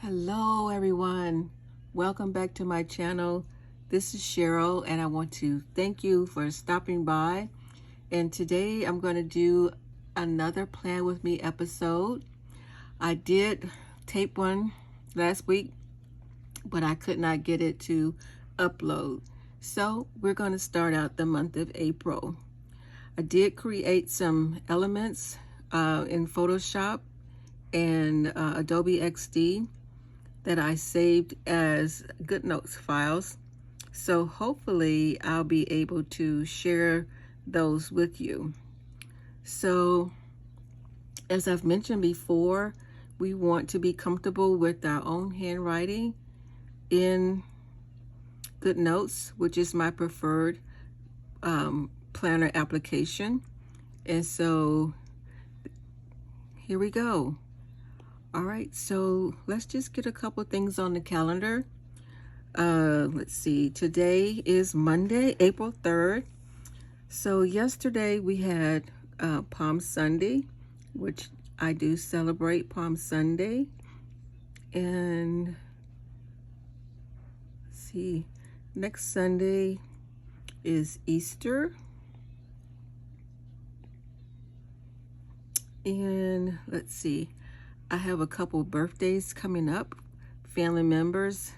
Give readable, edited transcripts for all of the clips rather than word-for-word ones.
Hello everyone, welcome back to my channel. This is Cheryl and I want to thank you for stopping by, and today I'm going to do another Plan With Me episode. I did tape one last week, but I could not get it to upload, so we're going to start out the month of April. I did create some elements in Photoshop and Adobe XD that I saved as GoodNotes files. So hopefully I'll be able to share those with you. So as I've mentioned before, we want to be comfortable with our own handwriting in GoodNotes, which is my preferred planner application. And so here we go. All right, so let's just get a couple things on the calendar. Let's see, today is Monday, April 3rd. So yesterday we had Palm Sunday, which I do celebrate Palm Sunday. And let's see, next Sunday is Easter. And let's see, I have a couple birthdays coming up, family members.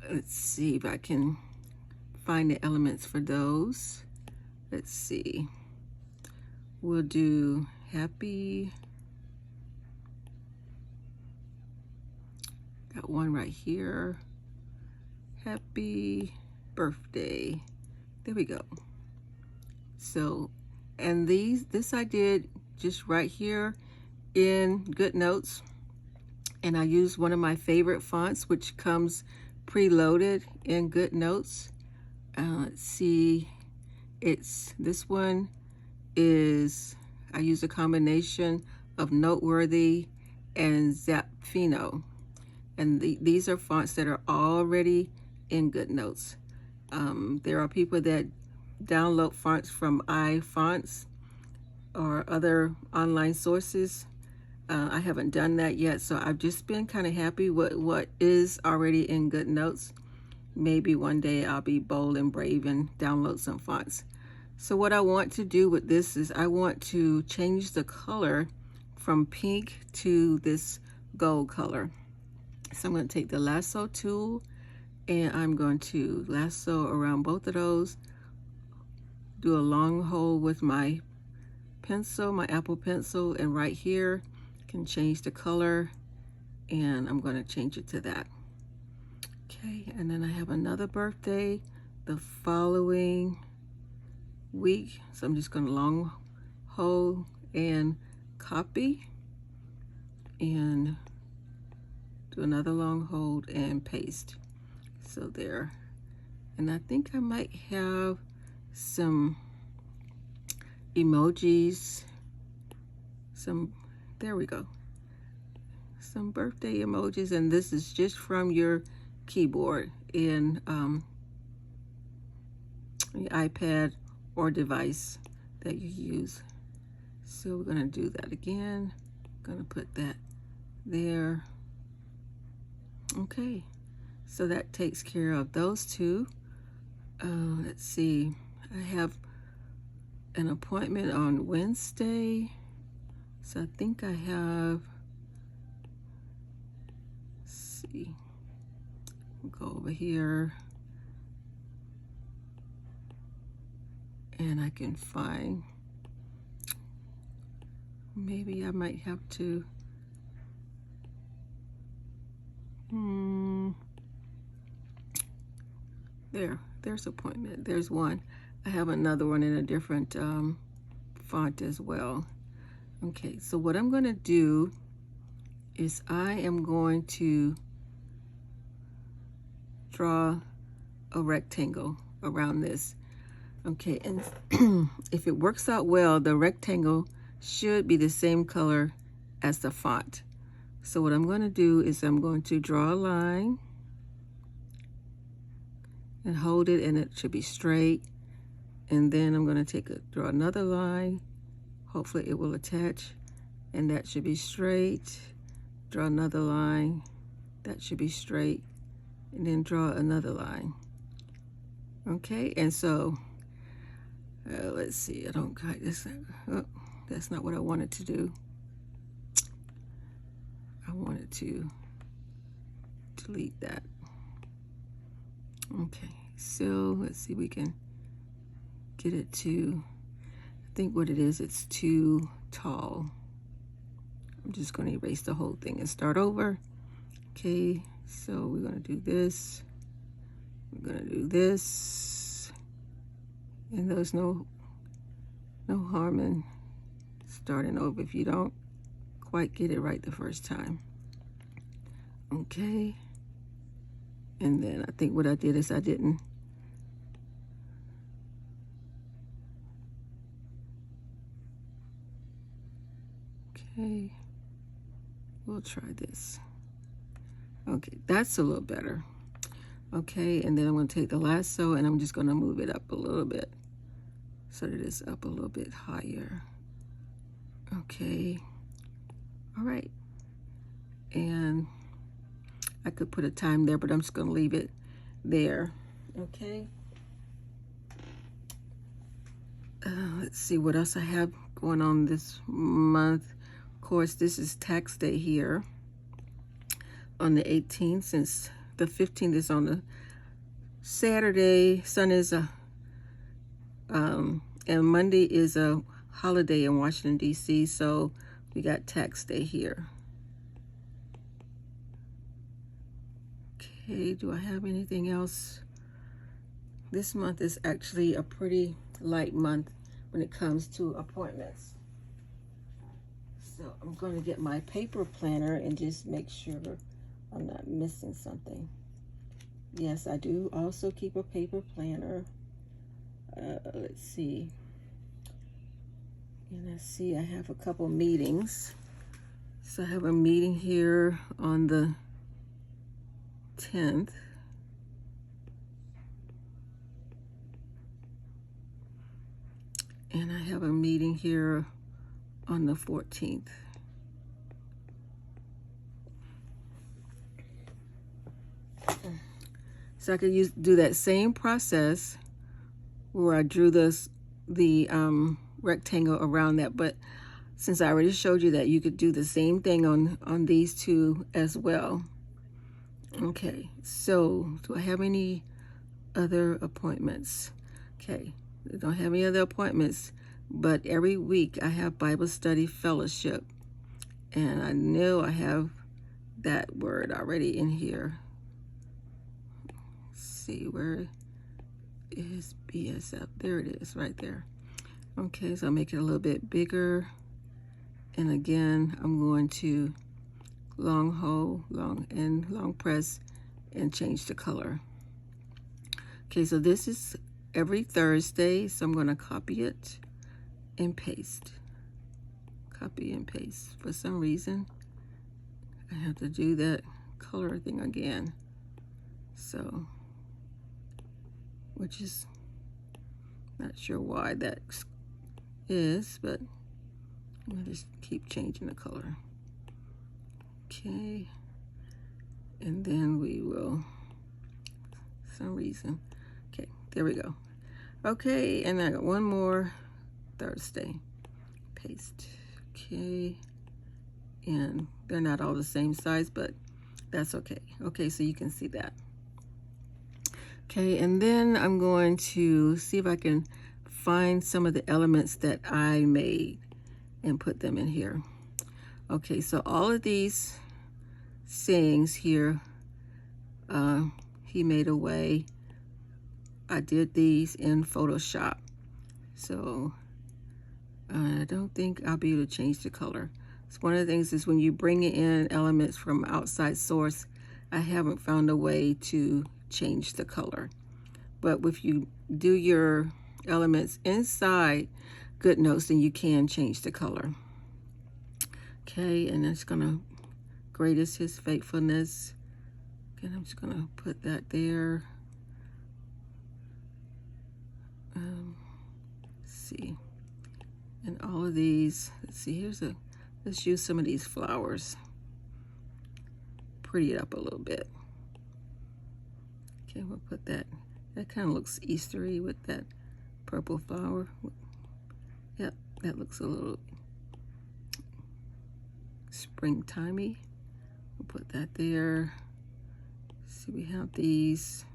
Let's see if I can find the elements for those. Let's see. We'll do happy. Got one right here. Happy birthday. There we go. So, and this I did just right here in GoodNotes, and I used one of my favorite fonts, which comes preloaded in GoodNotes. Let's see, this one is, I use a combination of Noteworthy and Zapfino, and these are fonts that are already in GoodNotes. There are people that download fonts from iFonts or other online sources. I haven't done that yet, so I've just been kind of happy with what is already in GoodNotes. Maybe one day I'll be bold and brave and download some fonts. So what I want to do with this is I want to change the color from pink to this gold color. So I'm going to take the lasso tool and I'm going to lasso around both of those, do a long hole with my pencil, my Apple pencil, and right here can change the color, and I'm going to change it to that. Okay, and then I have another birthday the following week, so I'm just going to long hold and copy and do another long hold and paste. So there. And I think I might have some emojis, there we go, some birthday emojis, and this is just from your keyboard in the iPad or device that you use. So we're going to do that again. Going to put that there. Okay, so that takes care of those two. Let's see, I have an appointment on Wednesday, so I think I have, let's see, we'll go over here and I can find, maybe I might have to, there's appointment, there's one. I have another one in a different font as well. Okay, so what I'm going to do is I am going to draw a rectangle around this. Okay, and if it works out well, the rectangle should be the same color as the font. So what I'm going to do is I'm going to draw a line and hold it, and it should be straight. And then I'm going to draw another line. Hopefully it will attach, and that should be straight. Draw another line, That should be straight. And then draw another line. Okay, and so let's see, I don't got this. Oh, that's not what I wanted to do. I wanted to delete that. Okay, so let's see, we can get it to, I think what it is, it's too tall. I'm just going to erase the whole thing and start over. Okay, so we're going to do this. We're going to do this. And there's no harm in starting over if you don't quite get it right the first time. Okay. And then I think what I did is I didn't. Okay. We'll try this. Okay, that's a little better. Okay, and then I'm going to take the lasso and I'm just going to move it up a little bit so that it's up a little bit higher. Okay. All right. And I could put a time there, but I'm just going to leave it there. Okay. Let's see what else I have going on this month. Of course, this is tax day here on the 18th, since the 15th is on the Saturday. Sunday is and Monday is a holiday in Washington, D.C., so we got tax day here. Okay, do I have anything else? This month is actually a pretty light month when it comes to appointments. So I'm going to get my paper planner and just make sure I'm not missing something. Yes, I do also keep a paper planner. Let's see. And I see I have a couple meetings. So I have a meeting here on the 10th. And I have a meeting here on the 14th. So I could do that same process where I drew the rectangle around that, but since I already showed you that, you could do the same thing on these two as well. Okay, so do I have any other appointments? Okay, I don't have any other appointments, but every week I have Bible study fellowship, and I know I have that word already in here. Let's see, where is BSF? There it is, right there. Okay, so I'll make it a little bit bigger, and again I'm going to long press and change the color. Okay, so this is every Thursday, so I'm going to copy it and paste. Copy and paste. For some reason, I have to do that color thing again. So, which is not sure why that is, but I'm going to just keep changing the color. Okay, and then we will, for some reason, okay, there we go. Okay, and I got one more Thursday. Paste. Okay, and they're not all the same size, but that's okay. Okay, so you can see that. Okay, and then I'm going to see if I can find some of the elements that I made and put them in here. Okay, so all of these sayings here, he made a way. I did these in Photoshop, so I don't think I'll be able to change the color. So one of the things is when you bring in elements from outside source, I haven't found a way to change the color. But if you do your elements inside GoodNotes, then you can change the color. Okay, and it's gonna, great is his faithfulness. Okay, I'm just gonna put that there. Let's see, and all of these, let's see, let's use some of these flowers. pretty it up a little bit. Okay, we'll put that. That kind of looks Eastery with that purple flower. Yep, that looks a little springtimey. We'll put that there. See, we have these.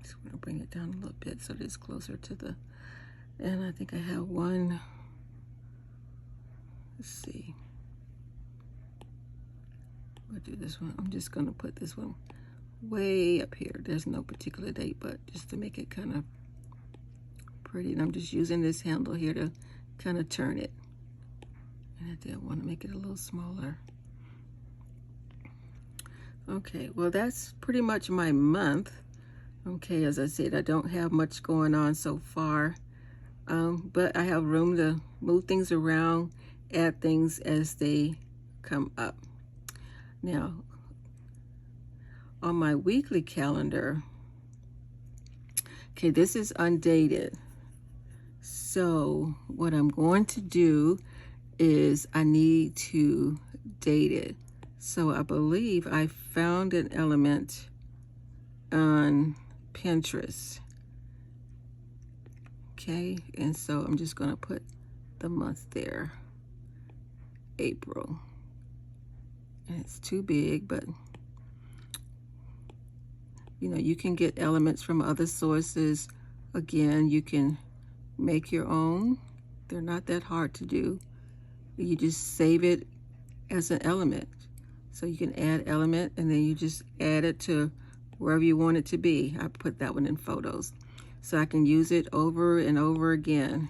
So I'm gonna bring it down a little bit so that it's closer to the, and I think I have one. Let's see. We'll do this one. I'm just gonna put this one way up here. There's no particular date, but just to make it kind of pretty. And I'm just using this handle here to kind of turn it. And I did want to make it a little smaller. Okay, well that's pretty much my month. Okay, as I said, I don't have much going on so far, but I have room to move things around, add things as they come up. Now, on my weekly calendar, okay, this is undated. So what I'm going to do is I need to date it. So I believe I found an element on Pinterest. Okay, and so I'm just going to put the month there, April. And it's too big, but you know, you can get elements from other sources. Again, you can make your own. They're not that hard to do. You just save it as an element. So you can add element and then you just add it to wherever you want it to be. I put that one in photos. So I can use it over and over again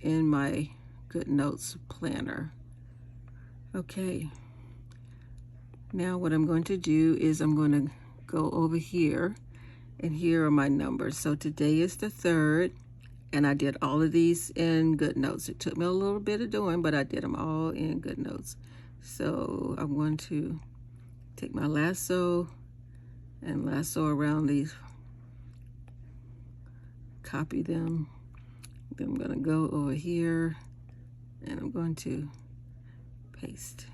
in my GoodNotes planner. Okay. Now what I'm going to do is I'm going to go over here, and here are my numbers. So today is the 3rd, and I did all of these in GoodNotes. It took me a little bit of doing, but I did them all in GoodNotes. So I'm going to take my lasso and lasso around these, copy them. Then I'm going to go over here and I'm going to paste.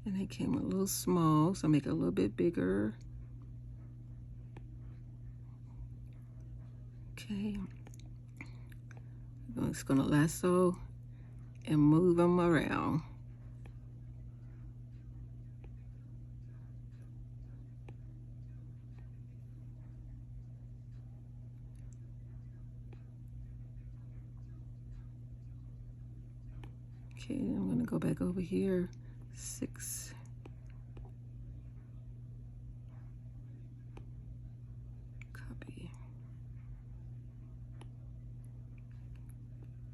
And it came a little small, so I'll make it a little bit bigger. Okay. I'm just going to lasso and move them around. Okay, I'm going to go back over here. 6. Copy.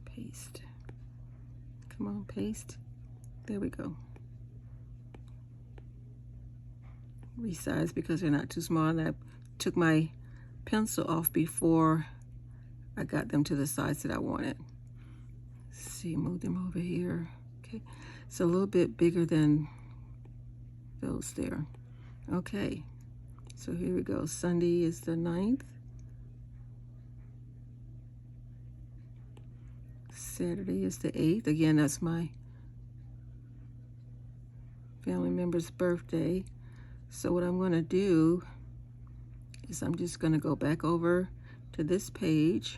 Paste. Come on, paste. There we go. Resize because they're not too small. And I took my pencil off before I got them to the size that I wanted. Let's see, move them over here. Okay, it's a little bit bigger than those there. Okay, so here we go. Sunday is the 9th. Saturday is the 8th. Again, that's my family member's birthday. So what I'm going to do is I'm just going to go back over to this page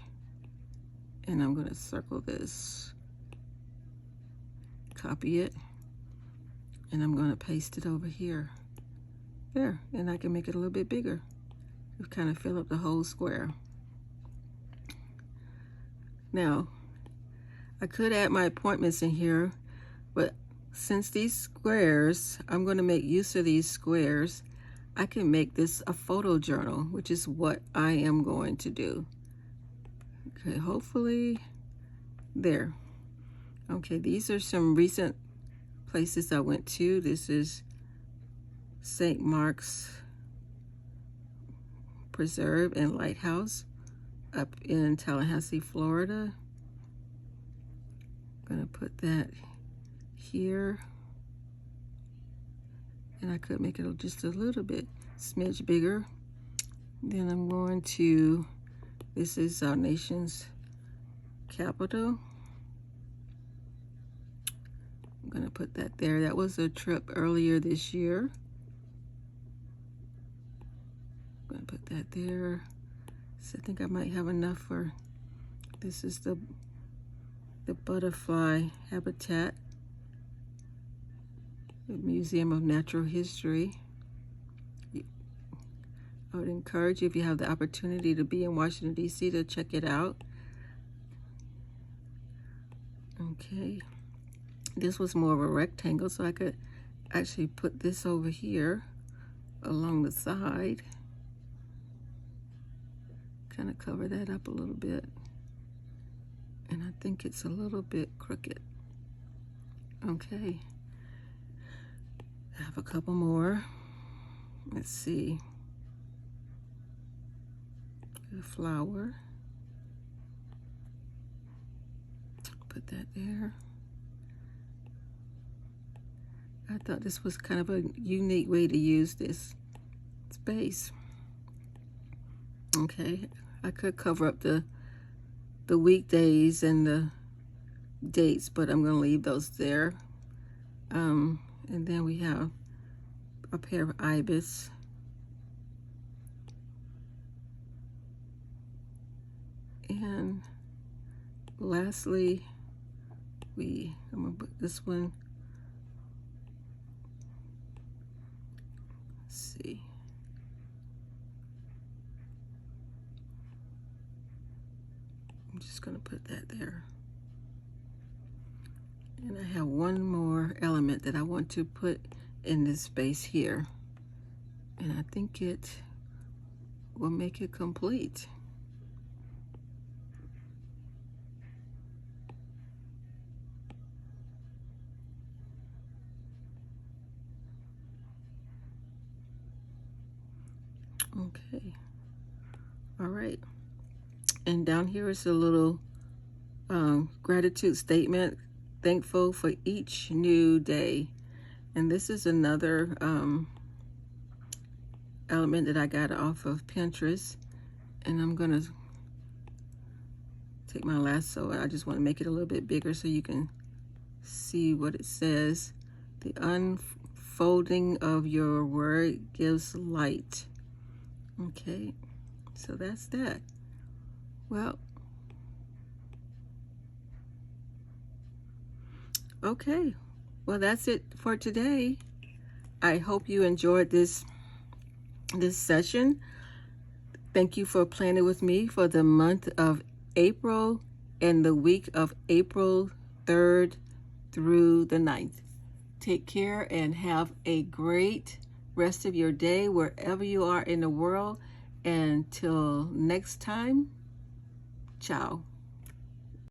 and I'm going to circle this, copy it, and I'm going to paste it over here. There, and I can make it a little bit bigger. Just kind of fill up the whole square. Now, I could add my appointments in here, but since these squares, I'm going to make use of these squares, I can make this a photo journal, which is what I am going to do. Okay, hopefully, there. Okay, these are some recent places I went to. This is St. Mark's Preserve and Lighthouse up in Tallahassee, Florida. I'm gonna put that here. And I could make it just a little bit smidge bigger. Then I'm going to This is our nation's capital. I'm gonna put that there. That was a trip earlier this year. I'm gonna put that there. So I think I might have enough for, this is the butterfly habitat, the Museum of Natural History. I would encourage you, if you have the opportunity to be in Washington, D.C., to check it out. Okay. This was more of a rectangle, so I could actually put this over here along the side. Kind of cover that up a little bit. And I think it's a little bit crooked. Okay. I have a couple more. Let's see. The flower. Put that there. I thought this was kind of a unique way to use this space. Okay, I could cover up the weekdays and the dates, but I'm going to leave those there. And then we have a pair of ibis. And lastly, I'm going to put this one. Let's see. I'm just going to put that there. And I have one more element that I want to put in this space here. And I think it will make it complete. Okay. All right. And down here is a little gratitude statement. Thankful for each new day. And this is another element that I got off of Pinterest. And I'm going to take my lasso. I just want to make it a little bit bigger so you can see what it says. The unfolding of your word gives light. Okay, so that's that. Well, okay. Well, that's it for today. I hope you enjoyed this session. Thank you for planning with me for the month of April and the week of April 3rd through the 9th. Take care and have a great rest of your day wherever you are in the world. Until next time, ciao.